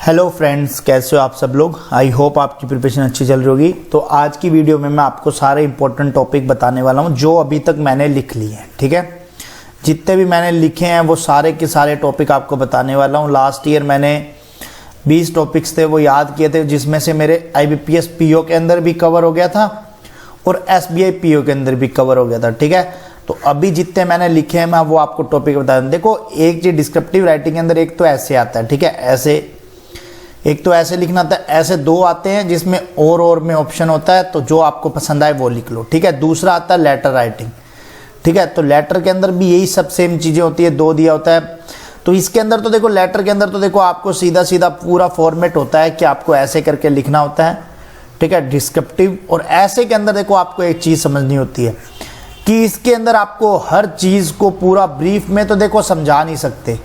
Hello friends, कैसे हो आप सब लोग। आई होप आपकी प्रिपरेशन अच्छी चल रही होगी। तो आज की वीडियो में मैं आपको सारे इंपॉर्टेंट टॉपिक बताने वाला हूं जो अभी तक मैंने लिख लिए हैं। ठीक है, जितने भी मैंने लिखे हैं वो सारे के सारे टॉपिक आपको बताने वाला हूं। लास्ट ईयर मैंने 20 टॉपिक्स थे वो याद किए थे, जिसमें से मेरे IBPS PO के अंदर भी कवर हो गया था और SBI PO के अंदर भी कवर हो गया था। ठीक है, तो अभी जितने मैंने लिखे हैं मैं वो आपको टॉपिक बता दूं। देखो, एक चीज डिस्क्रिप्टिव राइटिंग के अंदर एक तो ऐसे आता है। ठीक है, ऐसे एक तो ऐसे लिखना आता है, ऐसे दो आते हैं जिसमें और में ऑप्शन होता है, तो जो आपको पसंद आए वो लिख लो। ठीक है, दूसरा आता है लेटर राइटिंग। ठीक है, तो लेटर के अंदर भी यही सब सेम चीजें होती है, दो दिया होता है। तो इसके अंदर तो देखो, लेटर के अंदर तो देखो आपको सीधा सीधा पूरा फॉर्मेट होता है कि आपको ऐसे करके लिखना होता है। ठीक है, डिस्क्रिप्टिव और ऐसे के अंदर देखो आपको एक चीज समझनी होती है कि इसके अंदर आपको हर चीज को पूरा ब्रीफ में तो देखो समझा नहीं सकते,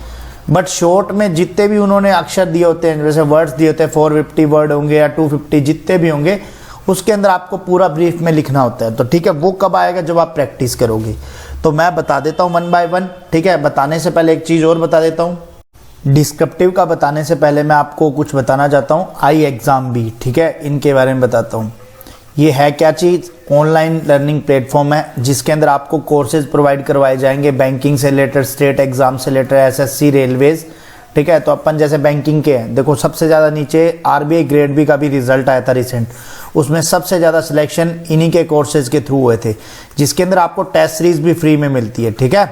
बट शॉर्ट में जितने भी उन्होंने अक्षर दिए होते हैं, जैसे वर्ड्स दिए होते हैं 450 वर्ड होंगे या 250 जितने भी होंगे, उसके अंदर आपको पूरा ब्रीफ में लिखना होता है। तो ठीक है, वो कब आएगा जब आप प्रैक्टिस करोगे। तो मैं बता देता हूँ 1 बाय 1। ठीक है, बताने से पहले एक चीज़ और बता देता हूँ। डिस्क्रिप्टिव का बताने से पहले मैं आपको कुछ बताना चाहता हूँ। iExamB, ठीक है, इनके बारे में बताता हूँ। ये है क्या चीज़? ऑनलाइन लर्निंग प्लेटफॉर्म है जिसके अंदर आपको कोर्सेज प्रोवाइड करवाए जाएंगे, बैंकिंग से रिलेटेड, स्टेट एग्जाम से रिलेटेड, SSC, रेलवेज। ठीक है, तो अपन जैसे बैंकिंग के हैं, देखो सबसे ज़्यादा नीचे RBI ग्रेड बी का भी रिजल्ट आया था रिसेंट, उसमें सबसे ज़्यादा सिलेक्शन इन्हीं के कोर्सेज के थ्रू हुए थे, जिसके अंदर आपको टेस्ट सीरीज भी फ्री में मिलती है। ठीक है,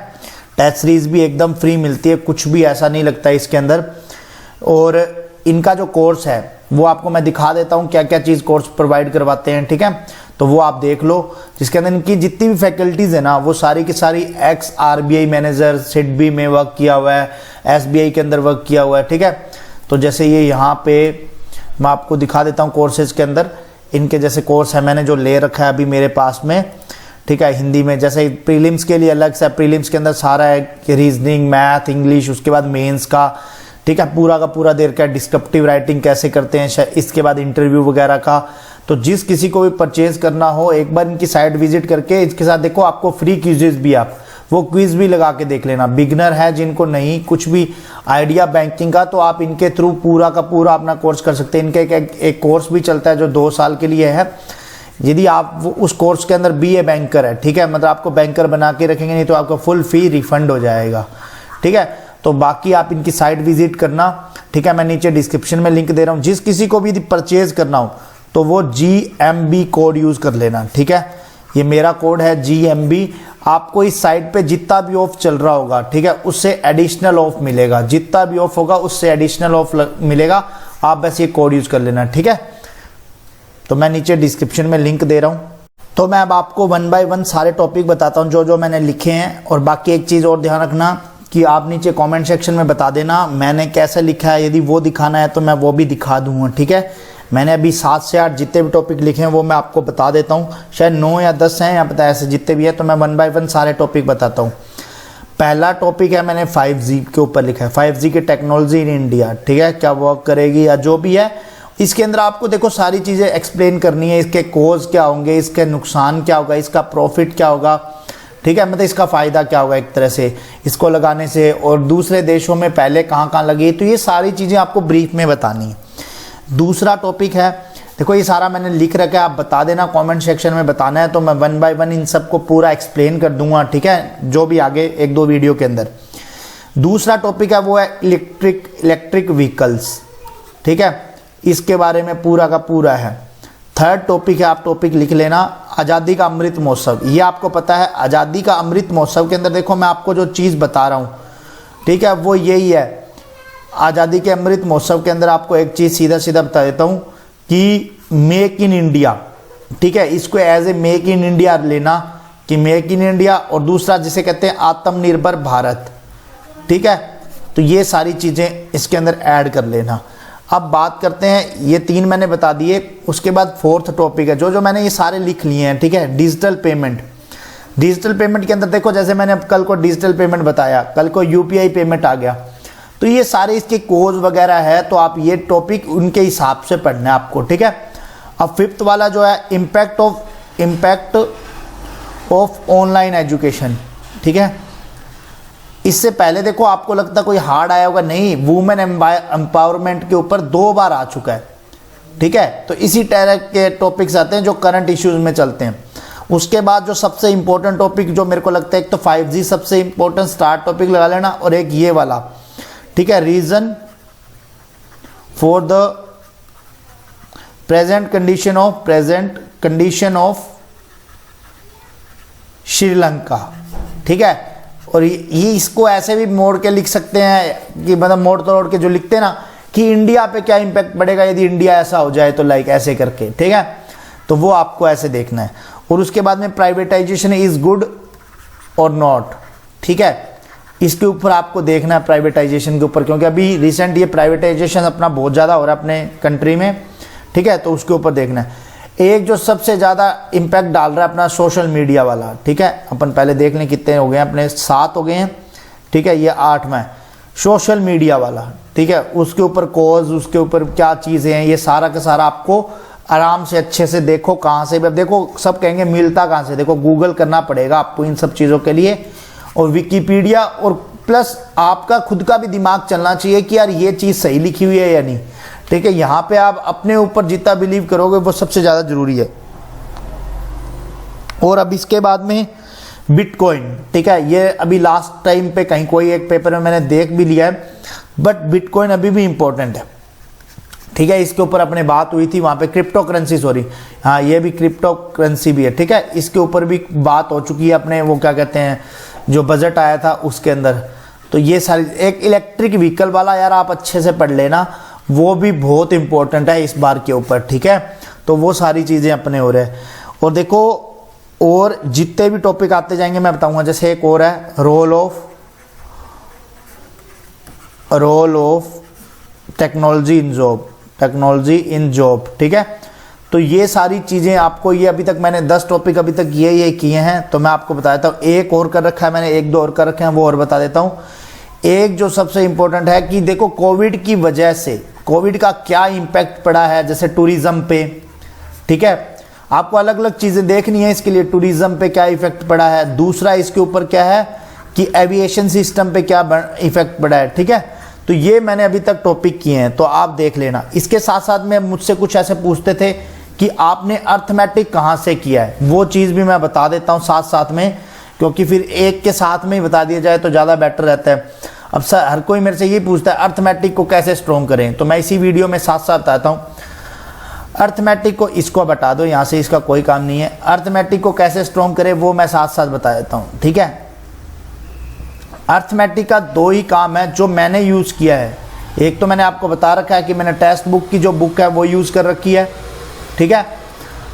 टेस्ट सीरीज भी एकदम फ्री मिलती है, कुछ भी ऐसा नहीं लगता है इसके अंदर। और इनका जो कोर्स है वो आपको मैं दिखा देता हूँ क्या क्या चीज़ कोर्स प्रोवाइड करवाते हैं। ठीक है, तो वो आप देख लो, जिसके अंदर इनकी जितनी भी फैकल्टीज़ है ना, वो सारी की सारी एक्स RBI मैनेजर, सिडबी में वर्क किया हुआ है, SBI के अंदर वर्क किया हुआ है। ठीक है, तो जैसे ये यहाँ पे मैं आपको दिखा देता हूँ कोर्सेज के अंदर इनके जैसे कोर्स है, मैंने जो ले रखा है अभी मेरे पास में। ठीक है, हिंदी में जैसे प्रीलिम्स के लिए अलग से, प्रीलिम्स के अंदर सारा है, रीजनिंग, मैथ, इंग्लिश, उसके बाद मेंस का। ठीक है, पूरा का पूरा देर का डिस्क्रिप्टिव राइटिंग कैसे करते हैं, इसके बाद इंटरव्यू वगैरह का। तो जिस किसी को भी परचेज करना हो, एक बार इनकी साइट विजिट करके, इसके साथ देखो आपको फ्री क्विजेज भी, आप वो क्विज भी लगा के देख लेना। बिगनर है जिनको नहीं कुछ भी आइडिया बैंकिंग का, तो आप इनके थ्रू पूरा का पूरा अपना कोर्स कर सकते हैं। इनके एक कोर्स भी चलता है जो 2 साल के लिए है। यदि आप उस कोर्स के अंदर BA बैंकर है, ठीक है, मतलब आपको बैंकर बना के रखेंगे, नहीं तो आपका फुल फी रिफंड हो जाएगा। ठीक है, तो बाकी आप इनकी साइट विजिट करना। ठीक है, मैं नीचे डिस्क्रिप्शन में लिंक दे रहा हूँ। जिस किसी को भी परचेज करना हो तो वो GMB कोड यूज कर लेना। ठीक है, ये मेरा कोड है GMB। आपको इस साइट पे जितना भी ऑफ चल रहा होगा, ठीक है, उससे एडिशनल ऑफ मिलेगा, जितना भी ऑफ होगा उससे एडिशनल ऑफ मिलेगा। आप बस ये कोड यूज कर लेना। ठीक है, तो मैं नीचे डिस्क्रिप्शन में लिंक दे रहा हूँ। तो मैं अब आपको 1 बाय 1 सारे टॉपिक बताता हूँ जो जो मैंने लिखे हैं। और बाकी एक चीज़ और ध्यान रखना कि आप नीचे कमेंट सेक्शन में बता देना मैंने कैसे लिखा है, यदि वो दिखाना है तो मैं वो भी दिखा दूंगा। ठीक है, मैंने अभी 7 से 8 जितने भी टॉपिक लिखे हैं वो मैं आपको बता देता हूँ, शायद 9 या 10 हैं या पता ऐसे जितने भी है, तो मैं 1 बाय 1 सारे टॉपिक बताता हूँ। पहला टॉपिक है मैंने 5G के ऊपर लिखा है, 5G की टेक्नोलॉजी इन इंडिया। ठीक है, क्या वर्क करेगी या जो भी है, इसके अंदर आपको देखो सारी चीज़ें एक्सप्लेन करनी है। इसके कोज क्या होंगे, इसके नुकसान क्या होगा, इसका प्रॉफिट क्या होगा। ठीक है, मतलब इसका फ़ायदा क्या होगा एक तरह से इसको लगाने से, और दूसरे देशों में पहले कहाँ कहाँ लगी, तो ये सारी चीज़ें आपको ब्रीफ में बतानी है। दूसरा टॉपिक है, देखो ये सारा मैंने लिख रखा है, आप बता देना कमेंट सेक्शन में बताना है, तो मैं 1 बाय 1 इन सबको पूरा एक्सप्लेन कर दूंगा। ठीक है, जो भी आगे 1-2 वीडियो के अंदर। दूसरा टॉपिक है वो है इलेक्ट्रिक व्हीकल्स। ठीक है, इसके बारे में पूरा का पूरा है। थर्ड टॉपिक है, आप टॉपिक लिख लेना, आज़ादी का अमृत महोत्सव। ये आपको पता है, आज़ादी का अमृत महोत्सव के अंदर देखो मैं आपको जो चीज़ बता रहा हूँ, ठीक है, वो यही है। आज़ादी के अमृत महोत्सव के अंदर आपको एक चीज़ सीधा सीधा बता देता हूँ कि मेक इन इंडिया, ठीक है, इसको as a make in India लेना कि मेक इन इंडिया, और दूसरा जिसे कहते हैं आत्मनिर्भर भारत। ठीक है, तो ये सारी चीज़ें इसके अंदर ऐड कर लेना। अब बात करते हैं, ये 3 मैंने बता दिए। उसके बाद 4th टॉपिक है जो जो मैंने ये सारे लिख लिए हैं। ठीक है, डिजिटल पेमेंट। डिजिटल पेमेंट के अंदर देखो, जैसे मैंने कल को डिजिटल पेमेंट बताया, कल को UPI पेमेंट आ गया, तो ये सारे इसके कोज वगैरह है, तो आप ये टॉपिक उनके हिसाब से पढ़ना है आपको। ठीक है, अब 5th वाला जो है इम्पैक्ट ऑफ ऑनलाइन एजुकेशन। ठीक है, इससे पहले देखो आपको लगता कोई हार्ड आया होगा, नहीं, वुमेन एम्पावरमेंट के ऊपर 2 बार आ चुका है, ठीक है। तो इसी तरह के टॉपिक्स आते हैं जो करंट इश्यूज में चलते हैं। उसके बाद जो सबसे इंपॉर्टेंट टॉपिक जो मेरे को लगता है, एक तो 5G सबसे इंपॉर्टेंट स्टार्ट टॉपिक लगा लेना, और एक ये वाला, ठीक है, reason for the present condition of Sri Lanka, ठीक है। और ये इसको ऐसे भी मोड़ के लिख सकते हैं कि मतलब मोड़ तोड़ के जो लिखते हैं ना कि इंडिया पे क्या इंपैक्ट पड़ेगा यदि इंडिया ऐसा हो जाए, तो लाइक ऐसे करके, ठीक है। तो वो आपको ऐसे देखना है। और उसके बाद में प्राइवेटाइजेशन इज गुड और नॉट, ठीक है, इसके ऊपर आपको देखना है प्राइवेटाइजेशन के ऊपर, क्योंकि अभी रिसेंट ये प्राइवेटाइजेशन अपना बहुत ज़्यादा हो रहा है अपने कंट्री में, ठीक है। तो उसके ऊपर देखना है। एक जो सबसे ज़्यादा इम्पैक्ट डाल रहा है अपना सोशल मीडिया वाला, ठीक है, अपन पहले देख लें कितने हो गए हैं अपने, 7 हो गए हैं, ठीक है, ये 8वां है सोशल मीडिया वाला, ठीक है। उसके ऊपर कॉज, उसके ऊपर क्या चीज़ें हैं, ये सारा का सारा आपको आराम से अच्छे से देखो कहाँ से, अब देखो सब कहेंगे मिलता कहाँ से, देखो गूगल करना पड़ेगा आपको इन सब चीज़ों के लिए, और विकिपीडिया, और प्लस आपका खुद का भी दिमाग चलना चाहिए कि यार ये चीज़ सही लिखी हुई है या नहीं, ठीक है। यहाँ पे आप अपने ऊपर जितना बिलीव करोगे वो सबसे ज़्यादा जरूरी है। और अब इसके बाद में बिटकॉइन, ठीक है, ये अभी लास्ट टाइम पे कहीं कोई एक पेपर में मैंने देख भी लिया है, बट बिटकॉइन अभी भी इंपॉर्टेंट है, ठीक है। इसके ऊपर अपने बात हुई थी वहाँ पे, क्रिप्टो करेंसी, सॉरी, हाँ ये भी क्रिप्टो करेंसी भी है, ठीक है। इसके ऊपर भी बात हो चुकी है अपने, वो क्या कहते हैं, जो बजट आया था उसके अंदर। तो ये सारी, एक इलेक्ट्रिक व्हीकल वाला यार आप अच्छे से पढ़ लेना, वो भी बहुत इंपॉर्टेंट है इस बार के ऊपर, ठीक है। तो वो सारी चीज़ें अपने हो रहे हैं। और देखो और जितने भी टॉपिक आते जाएंगे मैं बताऊंगा। जैसे एक और है role of technology in job, ठीक है। तो ये सारी चीज़ें आपको, ये अभी तक मैंने 10 टॉपिक अभी तक ये किए हैं, तो मैं आपको बता देता हूँ। एक और कर रखा है मैंने, 1-2 और कर रखे हैं, वो और बता देता हूँ। एक जो सबसे इंपॉर्टेंट है कि देखो कोविड की वजह से, कोविड का क्या इम्पैक्ट पड़ा है, जैसे टूरिज्म पे, ठीक है, आपको अलग अलग चीज़ें देखनी है इसके लिए, टूरिज्म पे क्या इफेक्ट पड़ा है। दूसरा इसके ऊपर क्या है कि एविएशन सिस्टम पे क्या इफेक्ट पड़ा है, ठीक है। तो ये मैंने अभी तक टॉपिक किए हैं, तो आप देख लेना। इसके साथ साथ में मुझसे कुछ ऐसे पूछते थे कि आपने अर्थमेटिक कहाँ से किया है, वो चीज़ भी मैं बता देता हूँ साथ साथ में, क्योंकि फिर एक के साथ में ही बता दिया जाए तो ज़्यादा बेटर रहता है। अब सर हर कोई मेरे से ये पूछता है अर्थमेटिक को कैसे स्ट्रॉन्ग करें, तो मैं इसी वीडियो में साथ साथ बताता हूँ। अर्थमेटिक को, इसको बता दो यहाँ से, इसका कोई काम नहीं है। अर्थमेटिक को कैसे स्ट्रॉन्ग करें वो मैं साथ साथ बता देता हूँ, ठीक है। अर्थमेटिक का 2 ही काम है जो मैंने यूज़ किया है। एक तो मैंने आपको बता रखा है कि मैंने टेक्स्ट बुक की जो बुक है वो यूज़ कर रखी है, ठीक है।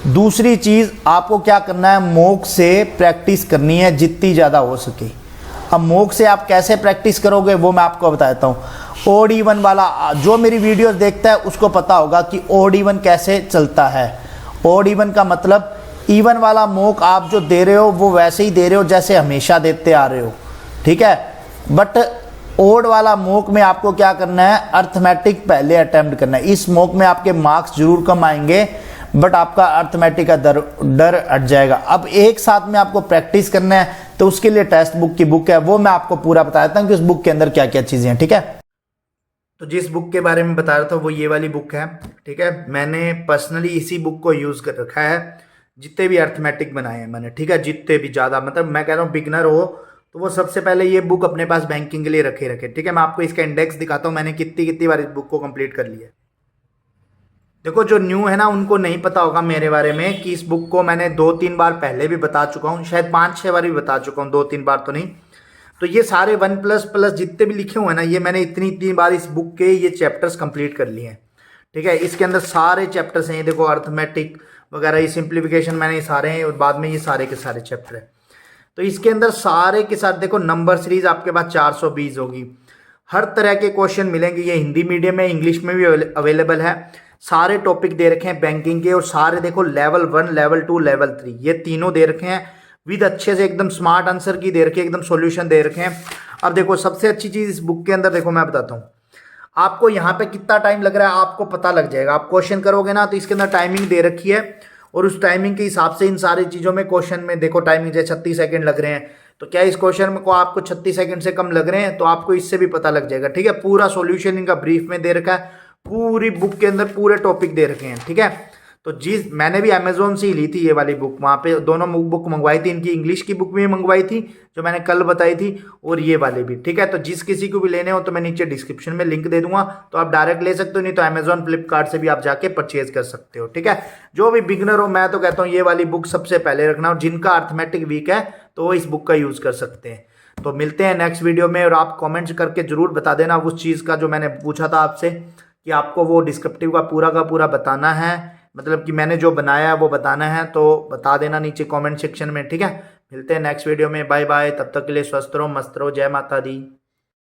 दूसरी चीज़ आपको क्या करना है, मॉक से प्रैक्टिस करनी है जितनी ज़्यादा हो सके। अब मॉक से आप कैसे प्रैक्टिस करोगे वो मैं आपको बता देता हूँ। ओड इवन वाला जो मेरी वीडियोस देखता है उसको पता होगा कि ओड इवन कैसे चलता है। ओड इवन का मतलब इवन वाला मॉक आप जो दे रहे हो वो वैसे ही दे रहे हो जैसे हमेशा देते आ रहे हो, ठीक है। बट ओड वाला मॉक में आपको क्या करना है, अर्थमेटिक पहले अटेम्प्ट करना है। इस मॉक में आपके मार्क्स जरूर कम आएंगे बट आपका अर्थमेटिक का डर हट जाएगा। अब एक साथ में आपको प्रैक्टिस करना है, तो उसके लिए टेक्स्ट बुक की बुक है वो मैं आपको पूरा बता देता हूँ कि उस बुक के अंदर क्या क्या चीज़ें हैं, ठीक है। तो जिस बुक के बारे में बता रहा था वो ये वाली बुक है, ठीक है। मैंने पर्सनली इसी बुक को यूज़ कर रखा है जितने भी अर्थमेटिक बनाए हैं मैंने, ठीक है। जितने भी ज़्यादा, मतलब मैं कह रहा हूँ बिगनर हो तो वो सबसे पहले ये बुक अपने पास बैंकिंग के लिए रखे, ठीक है। मैं आपको इसका इंडेक्स दिखाता हूँ, मैंने कितनी बार इस बुक को कंप्लीट कर लिया है। देखो जो न्यू है ना उनको नहीं पता होगा मेरे बारे में कि इस बुक को मैंने 2-3 बार पहले भी बता चुका हूँ, शायद 5-6 बार भी बता चुका हूँ, 2-3 बार तो नहीं। तो ये सारे 1++ जितने भी लिखे हुए हैं ना, ये मैंने इतनी बार इस बुक के ये चैप्टर्स कंप्लीट कर लिए हैं, ठीक है। इसके अंदर सारे चैप्टर्स हैं, ये देखो अर्थमेटिक वगैरह, ये सिंप्लीफिकेशन मैंने सारे हैं, और बाद में ये सारे के सारे चैप्टर हैं। तो इसके अंदर सारे के साथ देखो नंबर सीरीज आपके पास 420 होगी, हर तरह के क्वेश्चन मिलेंगे। ये हिंदी मीडियम में, इंग्लिश में भी अवेलेबल है। सारे टॉपिक दे रखे हैं बैंकिंग के, और सारे देखो लेवल 1, लेवल 2, लेवल 3 ये तीनों दे रखे हैं विद अच्छे से एकदम स्मार्ट आंसर की दे रखे हैं, एकदम सॉल्यूशन दे रखे हैं। अब देखो सबसे अच्छी चीज़ इस बुक के अंदर देखो मैं बताता हूँ आपको, यहाँ पे कितना टाइम लग रहा है आपको पता लग जाएगा। आप क्वेश्चन करोगे ना तो इसके अंदर टाइमिंग दे रखी है, और उस टाइमिंग के हिसाब से इन सारी चीज़ों में क्वेश्चन में देखो टाइमिंग जैसे 36 सेकंड लग रहे हैं, तो क्या इस क्वेश्चन में को आपको 36 सेकंड से कम लग रहे हैं, तो आपको इससे भी पता लग जाएगा। ठीक है, पूरा सॉल्यूशन इनका ब्रीफ में दे रखा है, पूरी बुक के अंदर पूरे टॉपिक दे रखे हैं। ठीक है, तो जिस मैंने भी अमेजोन से ही ली थी ये वाली बुक, वहाँ पे दोनों बुक मंगवाई थी, इनकी इंग्लिश की बुक भी मंगवाई थी जो मैंने कल बताई थी, और ये वाली भी। ठीक है, तो जिस किसी को भी लेने हो तो मैं नीचे डिस्क्रिप्शन में लिंक दे दूंगा, तो आप डायरेक्ट ले सकते हो, नहीं तो अमेजोन फ्लिपकार्ट से भी आप जाके परचेज कर सकते हो। ठीक है, जो भी बिगनर हो मैं तो कहता हूँ ये वाली बुक सबसे पहले रखना, और जिनका अर्थमेटिक वीक है तो वो इस बुक का यूज कर सकते हैं। तो मिलते हैं नेक्स्ट वीडियो में, और आप कॉमेंट्स करके जरूर बता देना उस चीज़ का जो मैंने पूछा था आपसे, कि आपको वो डिस्क्रिप्टिव का पूरा बताना है, मतलब कि मैंने जो बनाया है वो बताना है, तो बता देना नीचे कमेंट सेक्शन में। ठीक है, मिलते हैं नेक्स्ट वीडियो में, बाय बाय। तब तक के लिए स्वस्थ रहो, मस्त रहो, जय माता दी।